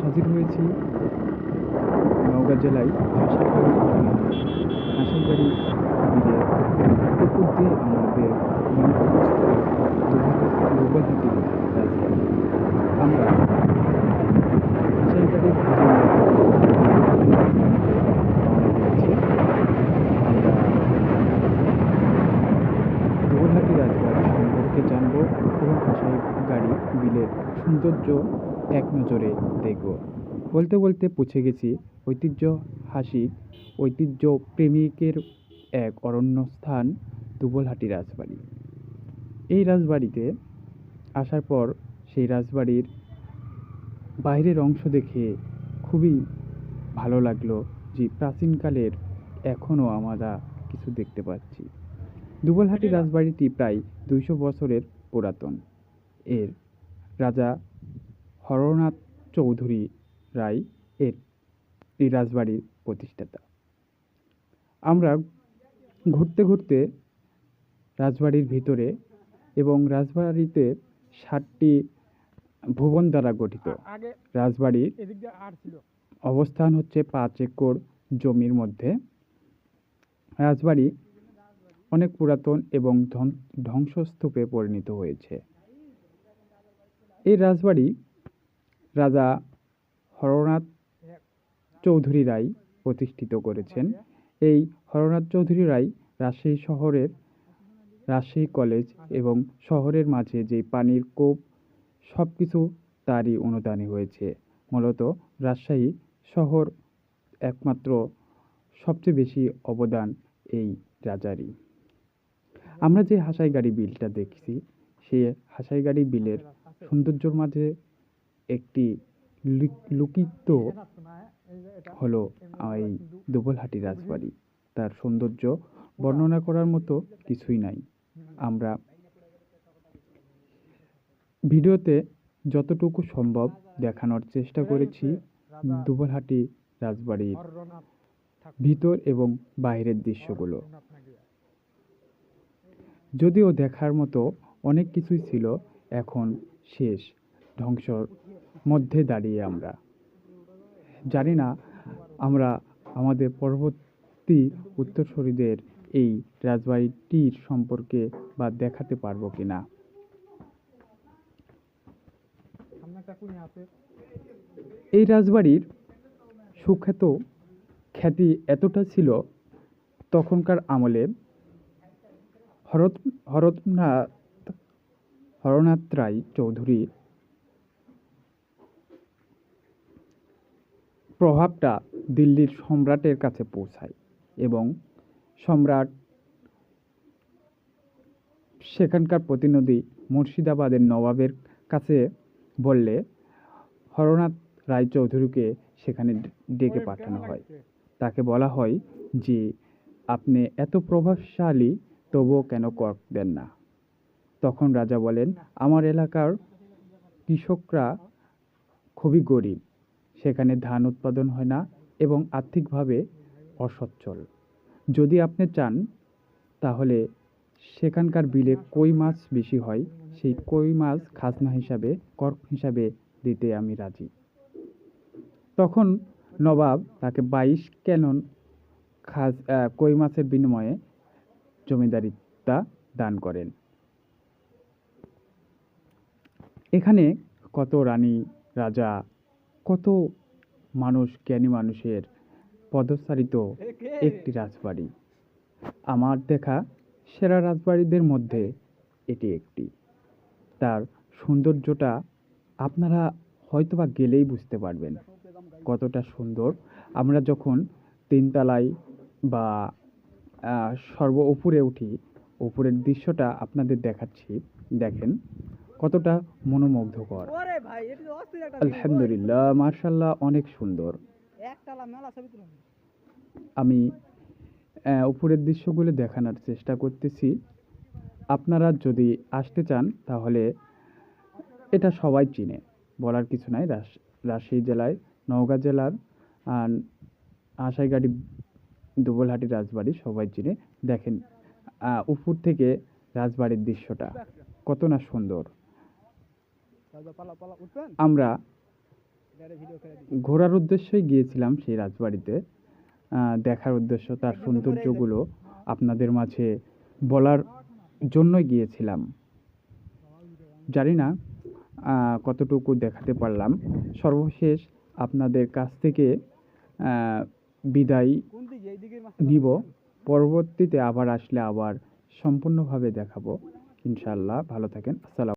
হাজির হয়েছি নওগাঁ জেলায় হাসাইবাড়ি ইউনিয়নে। হাসাইবাড়ি ব্রিজের উপর দিয়ে আমাদের গন্তব্যস্থল দুবলহাটি রাজবাড়ি। আমরা হাসাইবাড়ি ব্রিজের মাধ্যমে দুবলহাটি রাজবাড়িতে রওনা দিয়েছি। আমরা দুবলহাটি রাজবাড়ি সম্পর্কে জানব এবং হাসাইবাড়ি বিলের সৌন্দর্য এক নজরে দেখব। বলতে বলতে পৌঁছে গেছি ঐতিহ্য প্রেমিকের এক অরণ্য স্থান দুবলহাটি রাজবাড়ি। এই রাজবাড়িতে আসার পর সেই রাজবাড়ির বাইরের অংশ দেখে খুবই ভালো লাগলো যে প্রাচীনকালের এখনও আমরা কিছু দেখতে পাচ্ছি। দুবলহাটি রাজবাড়িটি প্রায় 200 বছরের পুরাতন। এর রাজা হরনাথ চৌধুরী রায় এই রাজবাড়ির প্রতিষ্ঠাতা। আমরা ঘুরতে ঘুরতে রাজবাড়ির ভিতরে এবং রাজবাড়িতে 7টি ভবন দ্বারা গঠিত। রাজবাড়ির অবস্থান হচ্ছে 5 একর জমির মধ্যে। রাজবাড়ি অনেক পুরাতন এবং ধ্বংসস্তূপে পরিণত হয়েছে। এই রাজবাড়ি রাজা হরনাথ চৌধুরী রায় প্রতিষ্ঠিত করেছেন। এই হরনাথ চৌধুরী রায় রাজশাহী কলেজ এবং শহরের মাঝে যে পানির কূপ সবকিছু তারই অনুদানে হয়েছে। মূলত রাজশাহী শহর একমাত্র সবচেয়ে বেশি অবদান এই রাজারই। আমরা যে হাসাইগাড়ি বিলটা দেখছি, সেই হাসাইগাড়ি বিলের সৌন্দর্যের মাঝে একটি লুকিত হলো এই দুবলহাটি রাজবাড়ি। তার সৌন্দর্য বর্ণনা করার মতো কিছুই নাই। আমরা ভিডিওতে যতটুকু সম্ভব দেখানোর চেষ্টা করেছি দুবলহাটি রাজবাড়ির ভিতর এবং বাইরের দৃশ্যগুলো। যদিও দেখার মতো অনেক কিছুই ছিল, এখন শেষ, ধ্বংসর মধ্যে দাঁড়িয়ে আমরা। জানি না আমরা আমাদের পরবর্তী উত্তরসূরিদের এই রাজবাড়িটির সম্পর্কে বা দেখাতে পারবো কিনা। এই রাজবাড়ির সুখ্যাত খ্যাতি এতটা ছিল, তখনকার আমলে হরনাথ রায় চৌধুরী প্রভাবটা দিল্লির সম্রাটের কাছে পৌঁছায় এবং সম্রাট সেখানকার প্রতিনিধি মুর্শিদাবাদের নবাবের কাছে বললে হরনাথ রায় চৌধুরীকে সেখানে ডেকে পাঠানো হয়। তাকে বলা হয় যে আপনি এত প্রভাবশালী, তবুও কেন কর দেন না? তখন রাজা বলেন, আমার এলাকার কৃষকরা খুবই গরিব, সেখানে ধান উৎপাদন হয় না এবং আর্থিকভাবে অসচ্ছল। যদি আপনি চান তাহলে সেখানকার বিলে কই মাছ বেশি হয়, সেই কই মাছ খাজনা হিসাবে, কর হিসাবে দিতে আমি রাজি। তখন নবাব তাকে 22 ক্যানন কই মাছের বিনিময়ে জমিদারিত্ব দান করেন। এখানে কত রানী, রাজা, কত মানুষ, জ্ঞানী মানুষের পদচারিত একটি রাজবাড়ি। আমার দেখা সেরা রাজবাড়িদের মধ্যে এটি একটি। তার সৌন্দর্যটা আপনারা হয়তোবা গেলেই বুঝতে পারবেন কতটা সুন্দর। আমরা যখন 3 তলায় বা সর্ব উপরে উঠি, উপরের দৃশ্যটা আপনাদের দেখাচ্ছি, দেখেন কতটা মনোমুগ্ধকর। আলহামদুলিল্লাহ, মাশাআল্লাহ, অনেক সুন্দর। আমি উপরের দৃশ্যগুলো দেখানোর চেষ্টা করতেছি। আপনারা যদি আসতে চান তাহলে এটা সবাই চিনে, বলার কিছু নাই। রাজশাহী জেলায় নওগাঁ জেলার হাসাইগাড়ি দুবলহাটি রাজবাড়ি সবাই চিনে। দেখেন উপর থেকে রাজবাড়ির দৃশ্যটা কত না সুন্দর। আমরা ঘোরার উদ্দেশ্যেই গিয়েছিলাম সেই রাজবাড়িতে। দেখার উদ্দেশ্য, তার সৌন্দর্যগুলো আপনাদের মাঝে বলার জন্যই গিয়েছিলাম। জানি না কতটুকু দেখাতে পারলাম। সর্বশেষ আপনাদের কাছ থেকে বিদায় নিব। পরবর্তীতে আবার আসলে আবার সম্পূর্ণভাবে দেখাবো ইনশাআল্লাহ। ভালো থাকেন। আসসালাম।